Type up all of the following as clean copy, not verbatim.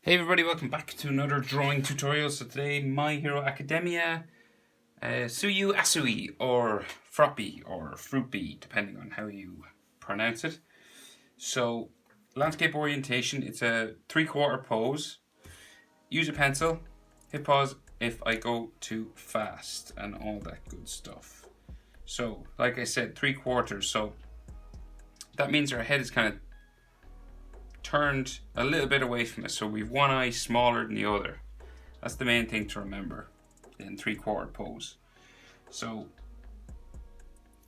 Hey everybody, welcome back to another drawing tutorial. So today, My Hero Academia, Tsuyu Asui, or Froppy, or Froppy, depending on how you pronounce it. So, landscape orientation, it's a 3/4 pose. Use a pencil, hit pause if I go too fast, and all that good stuff. So, like I said, 3/4, so that means our head is kind of turned a little bit away from us, so we've one eye smaller than the other. That's the main thing to remember in 3/4 pose. So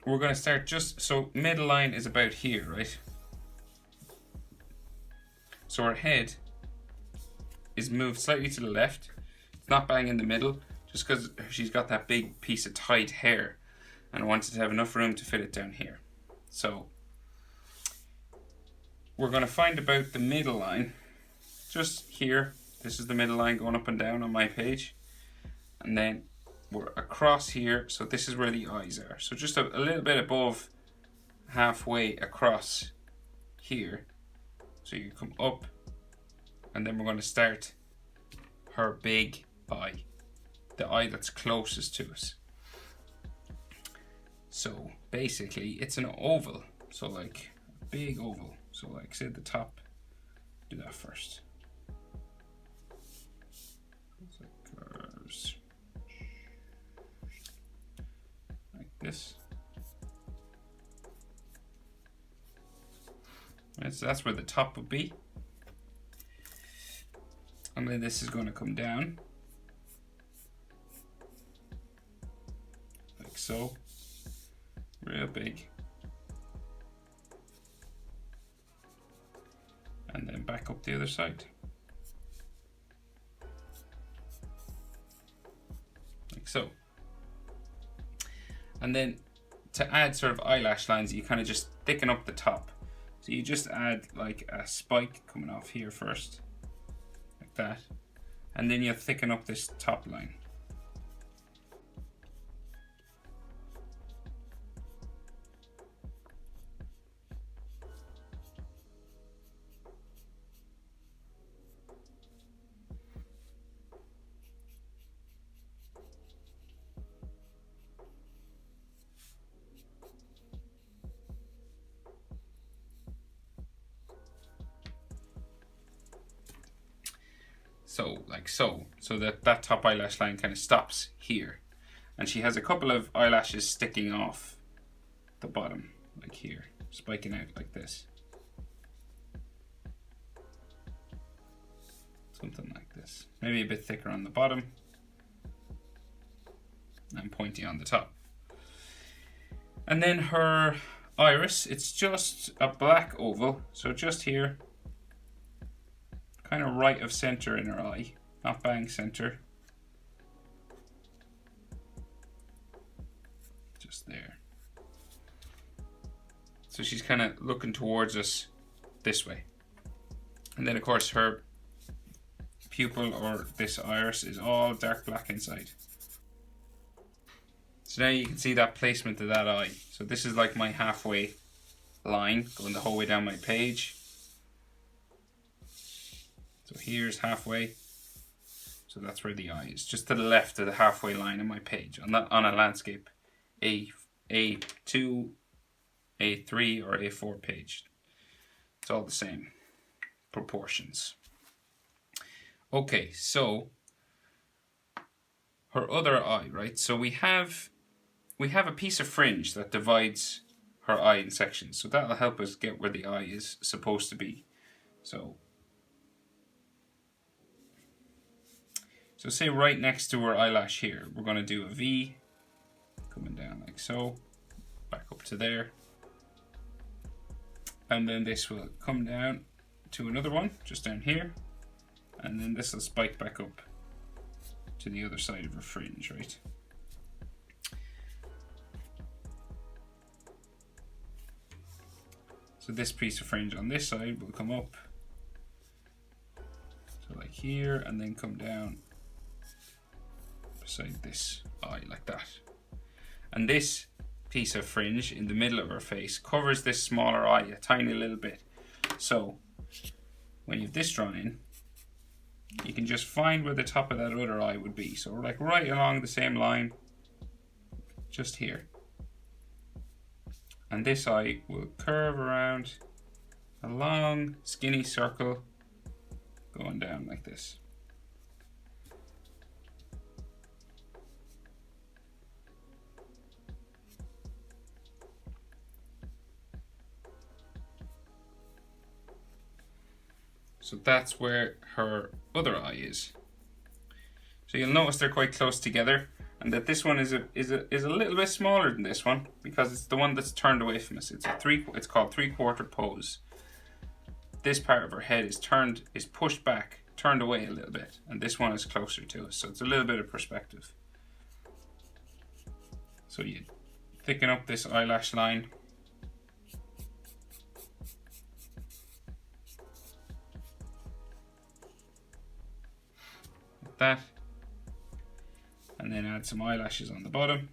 we're going to start so middle line is about here, right? So our head is moved slightly to the left. It's not bang in the middle, just because she's got that big piece of tight hair and I wanted to have enough room to fit it down here. So we're going to find about the middle line, just here. This is the middle line going up and down on my page. And then we're across here, so this is where the eyes are. So just a little bit above halfway across here. So you come up, and then we're going to start her big eye, the eye that's closest to us. So basically it's an oval, so like a big oval. So like say the top, do that first. So it curves like this. Right, so that's where the top would be. And then this is going to come down. Like so. Real big. And then back up the other side. Like so. And then to add sort of eyelash lines, you kind of just thicken up the top. So you just add like a spike coming off here first, like that. And then you thicken up this top line. So like so that top eyelash line kind of stops here, and she has a couple of eyelashes sticking off the bottom, like here, spiking out like this, something like this, maybe a bit thicker on the bottom and pointy on the top. And then her iris, it's just a black oval, so just here, kind of right of center in her eye, not bang center. Just there. So she's kind of looking towards us this way. And then of course her pupil, or this iris, is all dark black inside. So now you can see that placement of that eye. So this is like my halfway line going the whole way down my page. So here's halfway, so that's where the eye is, just to the left of the halfway line of my page on a landscape A2, A3 or A4 page. It's all the same proportions. Okay, so her other eye, right? So we have a piece of fringe that divides her eye in sections, so that'll help us get where the eye is supposed to be. So say right next to her eyelash here, we're going to do a V coming down like so, back up to there. And then this will come down to another one, just down here. And then this will spike back up to the other side of her fringe, right? So this piece of fringe on this side will come up. So like here, and then come down beside this eye like that. And this piece of fringe in the middle of her face covers this smaller eye a tiny little bit. So when you have this drawn in, you can just find where the top of that other eye would be. So we're like right along the same line, just here. And this eye will curve around a long skinny circle going down like this. So that's where her other eye is. So you'll notice they're quite close together, and that this one is a little bit smaller than this one because it's the one that's turned away from us. It's called 3/4 pose. This part of her head is pushed back, turned away a little bit, and this one is closer to us. So it's a little bit of perspective. So you thicken up this eyelash line. Like that. And then add some eyelashes on the bottom.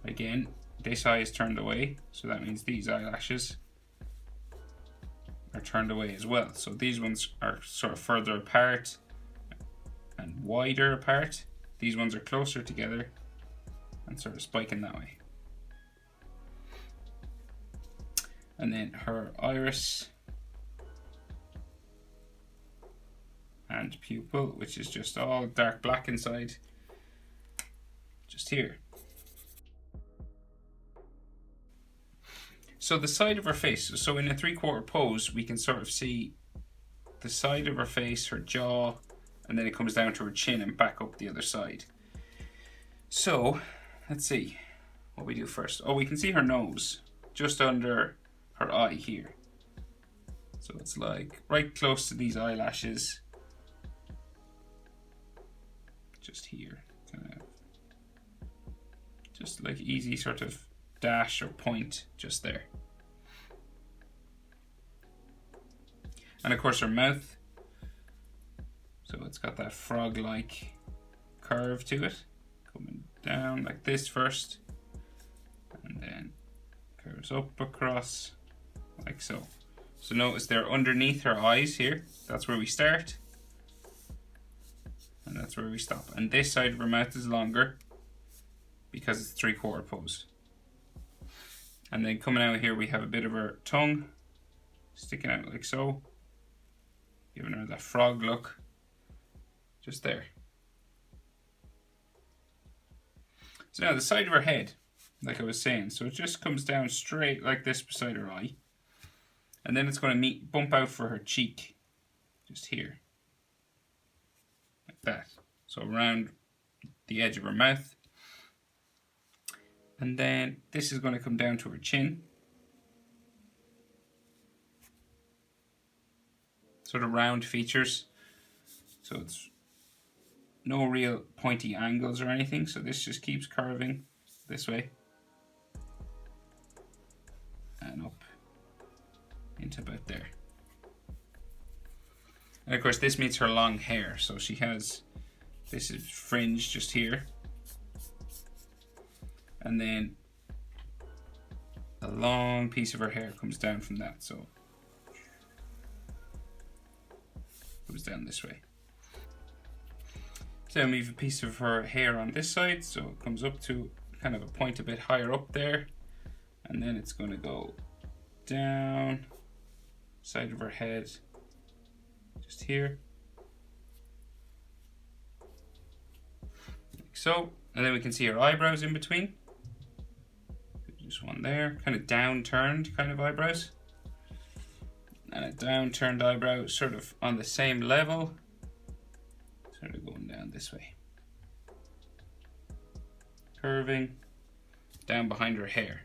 Again, this eye is turned away, so that means these eyelashes are turned away as well. So these ones are sort of further apart and wider apart. These ones are closer together and sort of spiking that way. And then her iris and pupil, which is just all dark black inside, just here. So the side of her face, so in a 3/4 pose, we can sort of see the side of her face, her jaw, and then it comes down to her chin and back up the other side. So let's see what we do first. Oh, we can see her nose just under her eye here. So it's like right close to these eyelashes. Just here, kind of, just like easy sort of dash or point just there. And of course her mouth, so it's got that frog-like curve to it, coming down like this first, and then curves up across like so. So notice they're underneath her eyes here, that's where we start. And that's where we stop. And this side of her mouth is longer because it's 3/4 pose. And then coming out here, we have a bit of her tongue sticking out like so, giving her that frog look just there. So now the side of her head, like I was saying, so it just comes down straight like this beside her eye. And then it's going to bump out for her cheek, just here. Like that. So around the edge of her mouth. And then this is going to come down to her chin. Sort of round features. So it's no real pointy angles or anything. So this just keeps curving this way. And up into about there. And of course this meets her long hair. So she has, this is fringe just here. And then a long piece of her hair comes down from that. So it goes down this way. So then we have a piece of her hair on this side. So it comes up to kind of a point a bit higher up there. And then it's going to go down side of her head, just here, like so. And then we can see her eyebrows in between. Just one there, kind of down-turned kind of eyebrows. And a down-turned eyebrow sort of on the same level, sort of going down this way. Curving down behind her hair.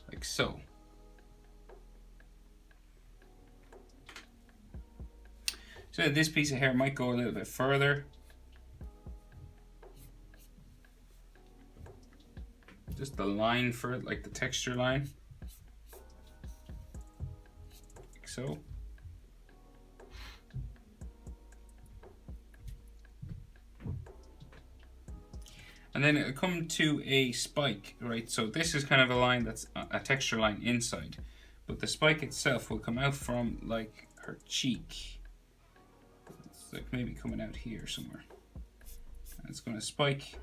Like so. So this piece of hair might go a little bit further. Just the line for it, like the texture line. Like so. And then it'll come to a spike, right? So this is kind of a line that's a texture line inside. But the spike itself will come out from like her cheek. It's like maybe coming out here somewhere. And it's going to spike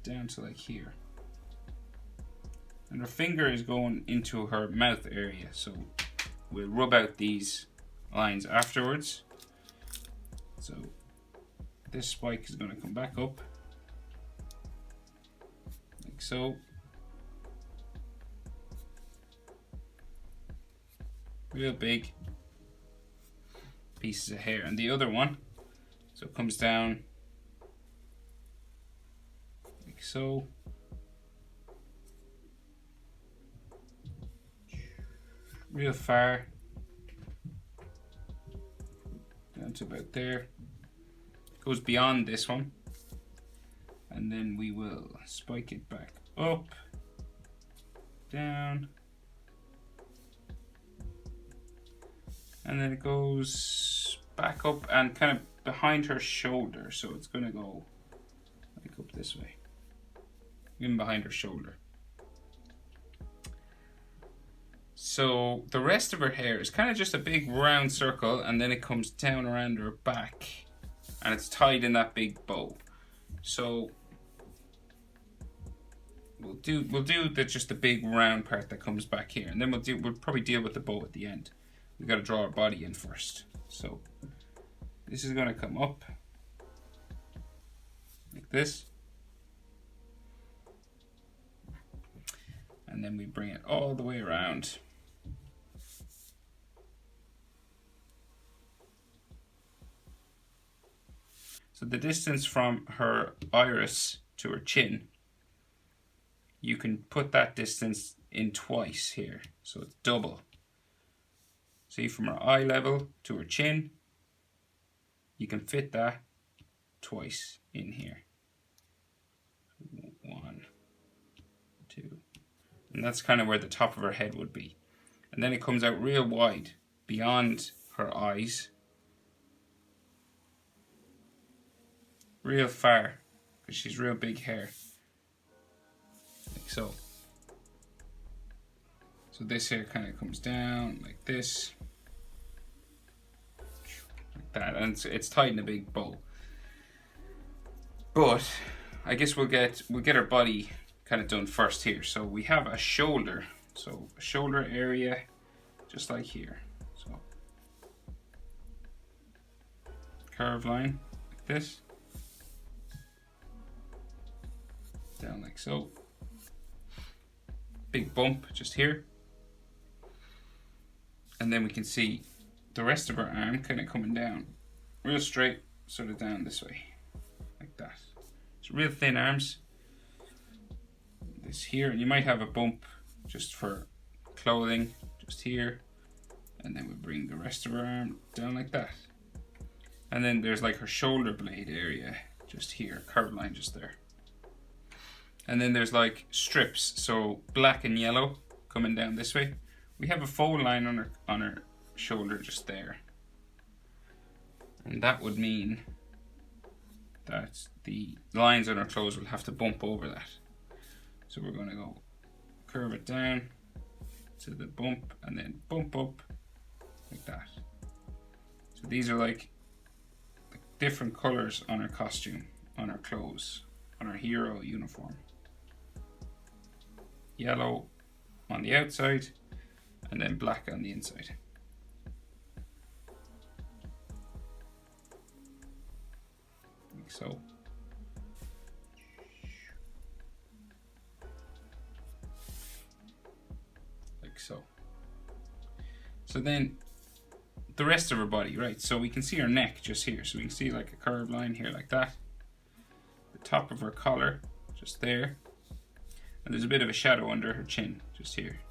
down to like here. And her finger is going into her mouth area. So we'll rub out these lines afterwards. So this spike is going to come back up like so. Real big pieces of hair. And the other one, so it comes down like so. Real far. Down to about there. Goes beyond this one, and then we will spike it back up, down, and then it goes back up and kind of behind her shoulder, so it's going to go like up this way, in behind her shoulder. So the rest of her hair is kind of just a big round circle, and then it comes down around her back. And it's tied in that big bow. So we'll do just the big round part that comes back here, and then we'll probably deal with the bow at the end. We got to draw our body in first. So this is going to come up like this, and then we bring it all the way around. So the distance from her iris to her chin, you can put that distance in twice here. So it's double. See, from her eye level to her chin, you can fit that twice in here. 1, 2. And that's kind of where the top of her head would be. And then it comes out real wide beyond her eyes. Real far, because she's real big hair, like so. So this hair kind of comes down like this, like that, and it's tied in a big bow. But I guess we'll get our body kind of done first here. So we have a shoulder, so a shoulder area, just like here. So curved line like this. Down like so. Big bump just here. And then we can see the rest of her arm kind of coming down. Real straight, sort of down this way. Like that. So real thin arms. This here, and you might have a bump just for clothing, just here. And then we bring the rest of her arm down like that. And then there's like her shoulder blade area, just here, curved line just there. And then there's like strips, so black and yellow coming down this way. We have a fold line on her shoulder just there. And that would mean that the lines on her clothes will have to bump over that. So we're going to go curve it down to the bump and then bump up like that. So these are like different colors on her costume, on her clothes, on her hero uniform. Yellow on the outside and then black on the inside. Like so. Like so. So then the rest of her body, right? So we can see her neck just here. So we can see like a curved line here like that. The top of her collar just there. And there's a bit of a shadow under her chin, just here.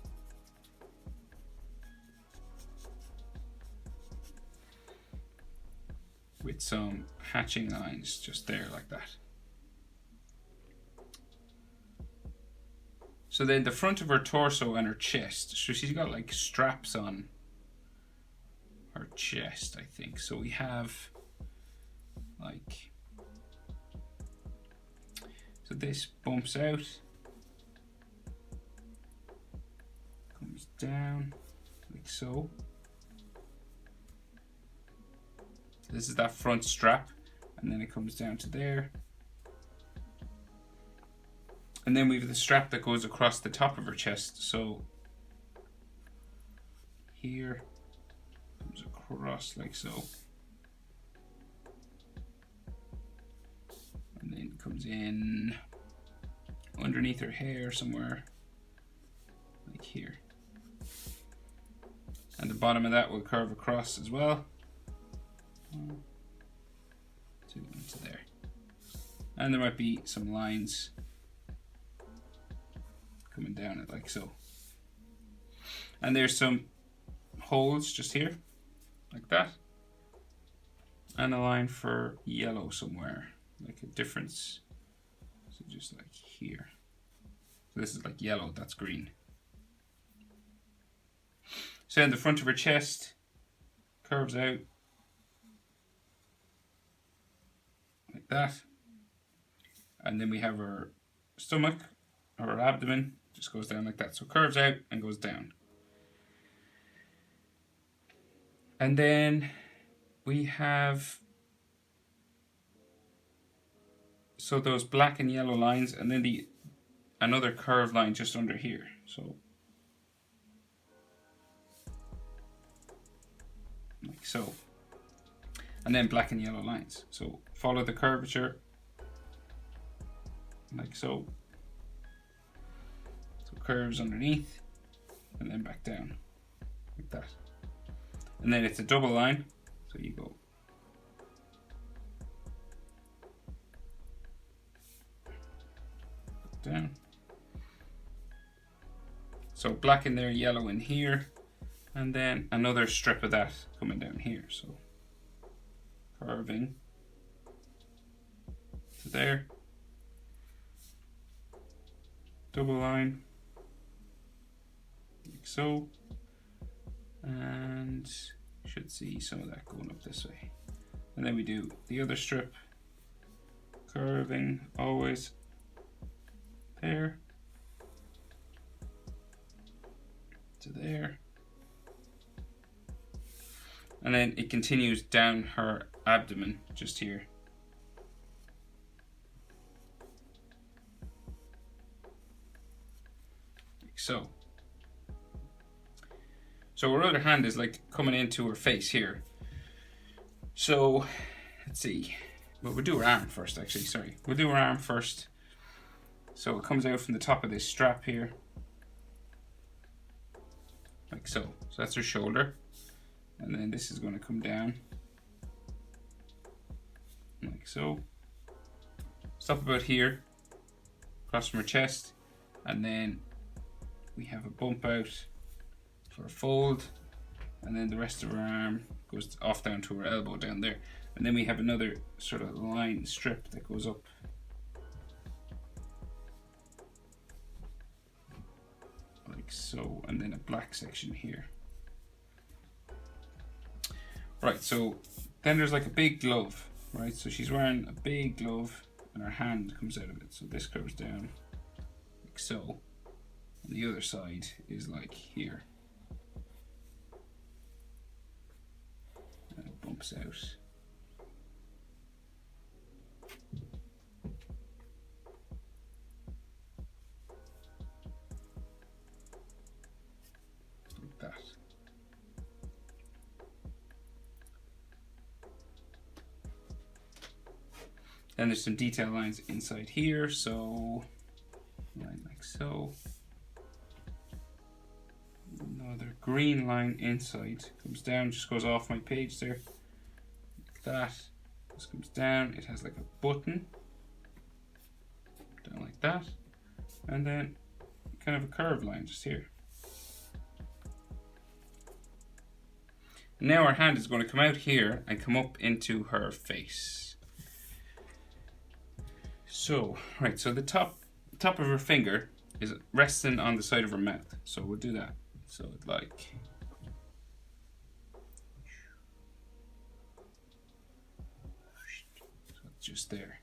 With some hatching lines just there like that. So then the front of her torso and her chest, so she's got like straps on her chest, I think. So we have like So this bumps out, comes down like so. This is that front strap, and then it comes down to there. And then we have the strap that goes across the top of her chest. So here comes across like so. And then comes in underneath her hair somewhere, like here. And the bottom of that will curve across as well. To there. And there might be some lines coming down it like so. And there's some holes just here, like that. And a line for yellow somewhere, like a difference. So just like here. So this is like yellow, that's green. So in the front of her chest, curves out like that. And then we have her stomach, or her abdomen, just goes down like that. So curves out and goes down. And then we have, so those black and yellow lines, and then another curved line just under here. So like so. And then black and yellow lines. So follow the curvature like so. So curves underneath and then back down like that. And then it's a double line. So you go down. So black in there, yellow in here, and then another strip of that coming down here. So curving to there, double line like so, and you should see some of that going up this way. And then we do the other strip, curving always there to there, and then it continues down her abdomen just here. Like so. So her other hand is like coming into her face here. So let's see. Well, we'll do her arm first actually, sorry. We'll do her arm first. So it comes out from the top of this strap here. Like so. So that's her shoulder. And then this is going to come down. Like so. Stop about here. Across from her chest. And then we have a bump out for a fold. And then the rest of her arm goes off down to her elbow down there. And then we have another sort of line strip that goes up. Like so, and then a black section here. Right, so then there's like a big glove, right? So she's wearing a big glove and her hand comes out of it. So this curves down like so. And the other side is like here. And it bumps out. That. Then there's some detail lines inside here, so line like so. Another green line inside comes down, just goes off my page there, like that. This comes down. It has like a button down like that, and then kind of a curved line just here. Now our hand is going to come out here and come up into her face. So, right, so the top of her finger is resting on the side of her mouth. So we'll do that. So like, so it's just there.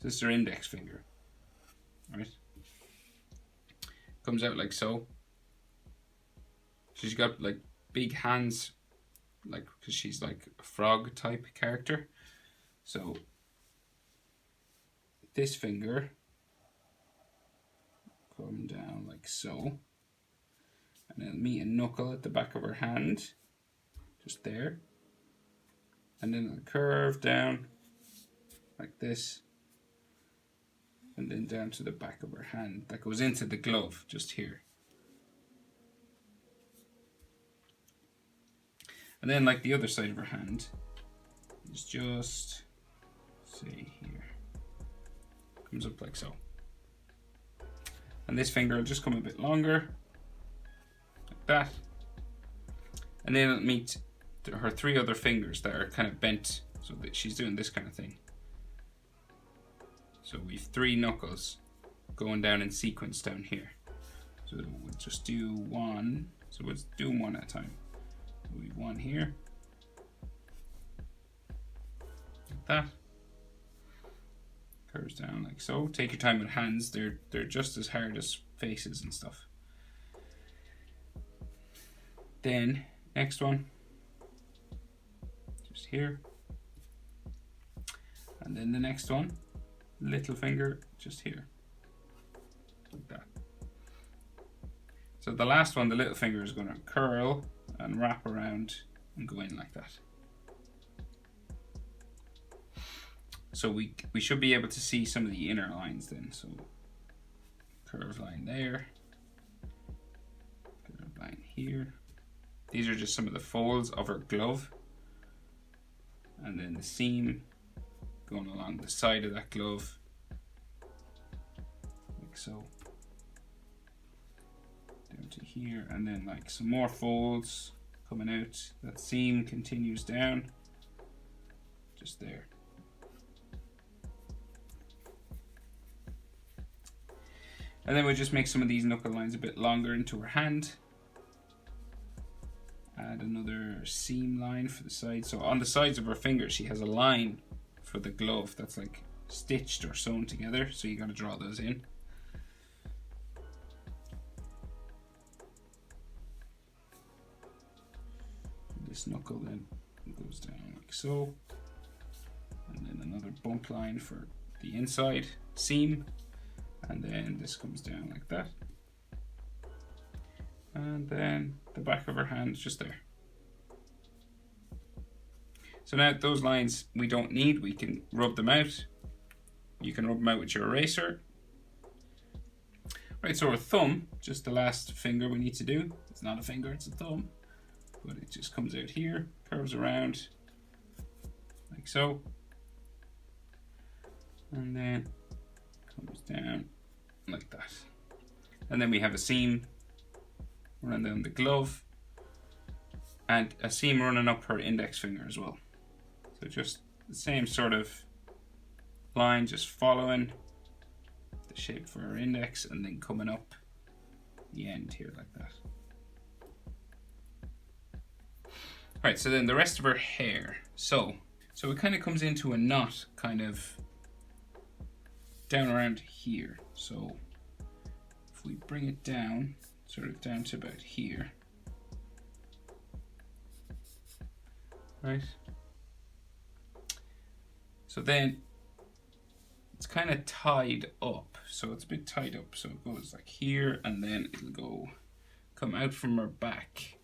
This is her index finger. Right? Comes out like so. She's got like big hands, like because she's like a frog type character. So this finger come down like so, and then meet a knuckle at the back of her hand, just there, and then it'll curve down like this, and then down to the back of her hand that goes into the glove just here. And then like the other side of her hand is just, say here, comes up like so. And this finger will just come a bit longer, like that. And then it'll meet her 3 other fingers that are kind of bent, so that she's doing this kind of thing. So we've 3 knuckles going down in sequence down here. So we'll just do one, so we'll do them one at a time. So we have one here, like that. Curves down like so. Take your time with hands, they're just as hard as faces and stuff. Then next one, just here. And then the next one, little finger just here, like that. So the last one, the little finger, is going to curl and wrap around and go in like that. So we should be able to see some of the inner lines then. So curved line there, curved line here. These are just some of the folds of her glove, and then the seam going along the side of that glove, like so, down to here, and then like some more folds coming out. That seam continues down, just there. And then we'll just make some of these knuckle lines a bit longer into her hand. Add another seam line for the side. So on the sides of her fingers, she has a line for the glove that's like stitched or sewn together. So you got to draw those in. This knuckle then goes down like so. And then another bump line for the inside seam. And then this comes down like that. And then the back of her hand is just there. So now those lines we don't need, we can rub them out. You can rub them out with your eraser. Right, so our thumb, just the last finger we need to do. It's not a finger, it's a thumb. But it just comes out here, curves around, like so. And then comes down like that. And then we have a seam running down the glove and a seam running up her index finger as well. So just the same sort of line, just following the shape for her index and then coming up the end here like that. Alright, so then the rest of her hair. So it kind of comes into a knot kind of down around here. So if we bring it down, sort of down to about here, right? So then it's kind of tied up. So it's a bit tied up. So it goes like here, and then it'll come out from her back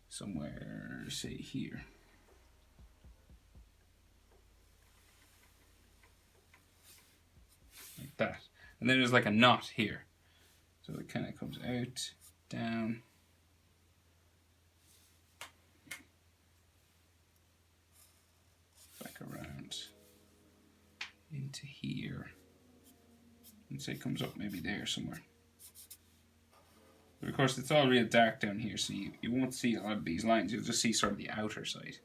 somewhere, say here. Like that. And then there's like a knot here. So it kind of comes out, down, back around, into here. And say it comes up maybe there somewhere. But of course it's all real dark down here, so you won't see a lot of these lines. You'll just see sort of the outer side.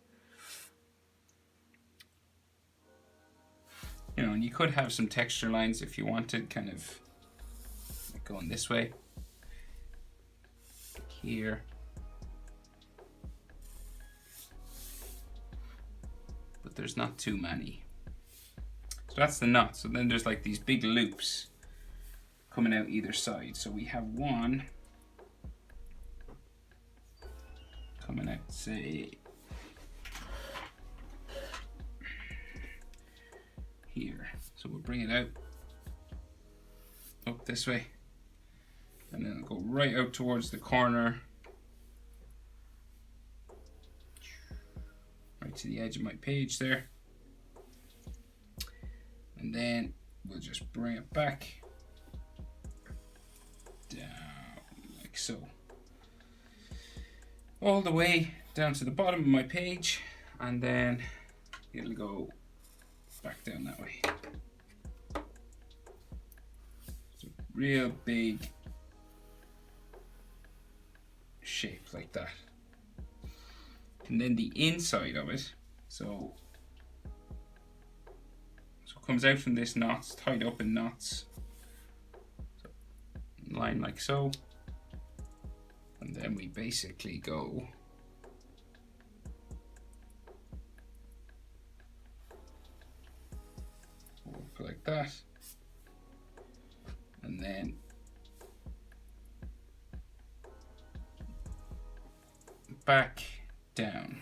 You know, and you could have some texture lines if you wanted, kind of like going this way, like here. But there's not too many. So that's the knot. So then there's like these big loops coming out either side. So we have one coming out, say, here. So we'll bring it out up this way, and then it'll go right out towards the corner, right to the edge of my page there. And then we'll just bring it back down like so, all the way down to the bottom of my page, and then it'll go back down that way. It's a real big shape like that. And then the inside of it, so it comes out from this knot, it's tied up in knots, so, line like so, and then we basically go up like that, and then back down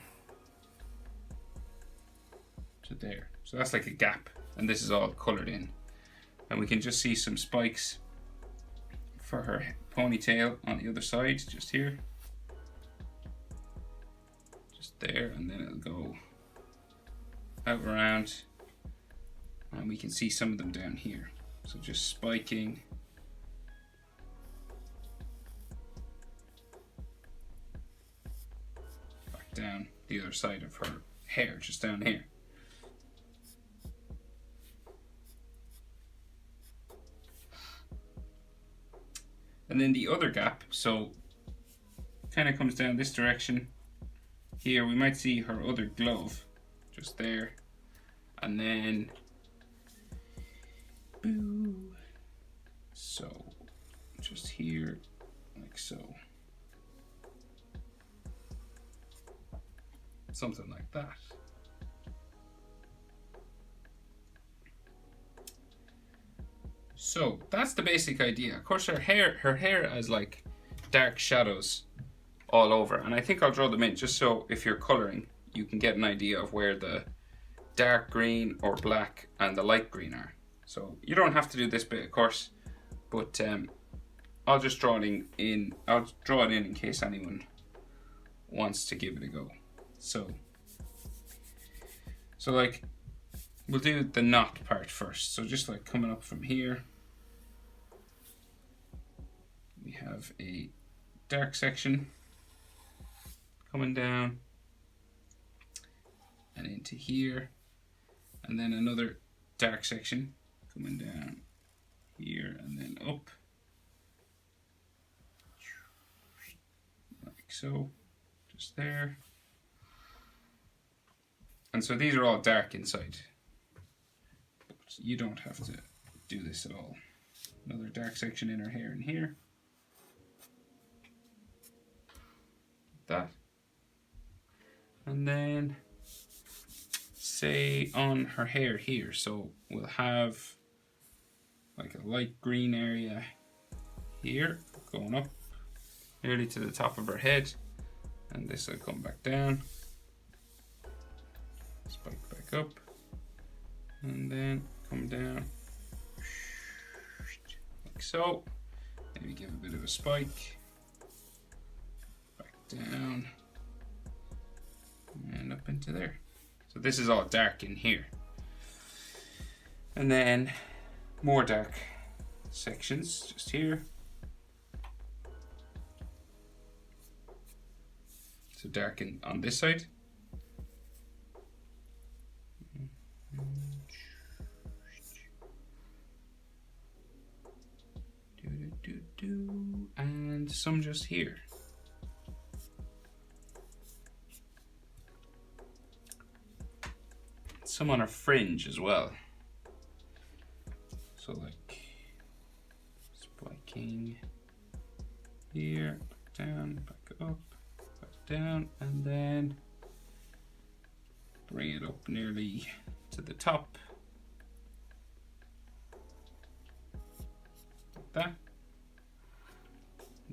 to there. So that's like a gap, and this is all colored in, and we can just see some spikes for her ponytail on the other side, just here, just there, and then it'll go out around, and we can see some of them down here. So just spiking back down the other side of her hair, just down here. And then the other gap, so kind of comes down this direction. Here we might see her other glove, just there, and then boo, so just here, like so, something like that. So that's the basic idea. Of course, her hair has like dark shadows all over, and I think I'll draw them in just so if you're coloring, you can get an idea of where the dark green or black and the light green are. So you don't have to do this bit, of course, but I'll just draw it in. I'll draw it in case anyone wants to give it a go. So like, we'll do the knot part first. So just like coming up from here, we have a dark section coming down and into here, and then another dark section coming down here and then up, like so, just there. And so these are all dark inside, but you don't have to do this at all. Another dark section in her hair in here, that, and then say on her hair here, so we'll have like a light green area here going up nearly to the top of her head, and this will come back down, spike back up, and then come down like so. Maybe give a bit of a spike, back down and up into there. So this is all dark in here, and then more dark sections just here. So dark on this side. And some just here. Some on a fringe as well. So like spiking here, back down, back up, back down, and then bring it up nearly to the top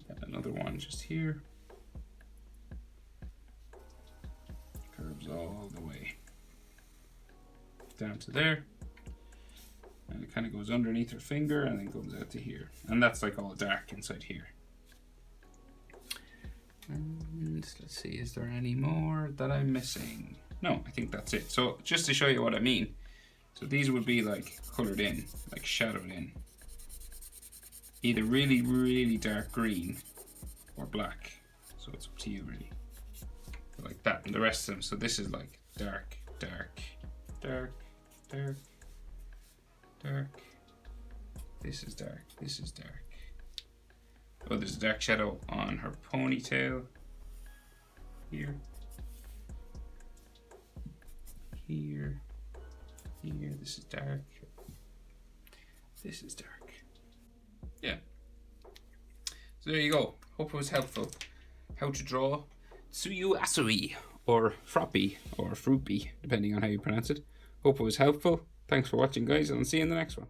Then another one just here. Curves all the way down to there. And it kind of goes underneath her finger and then comes out to here. And that's like all dark inside here. And let's see, is there any more that I'm missing? No, I think that's it. So just to show you what I mean. So these would be like colored in, like shadowed in. Either really, really dark green or black. So it's up to you really. Like that, and the rest of them. So this is like dark, dark, dark, dark, dark. This is dark, this is dark. Oh, there's a dark shadow on her ponytail. Here. Here. Here. This is dark. This is dark. Yeah. So there you go. Hope it was helpful. How to draw Tsuyu Asui, or Froppy, or Froppy, depending on how you pronounce it. Hope it was helpful. Thanks for watching, guys, and I'll see you in the next one.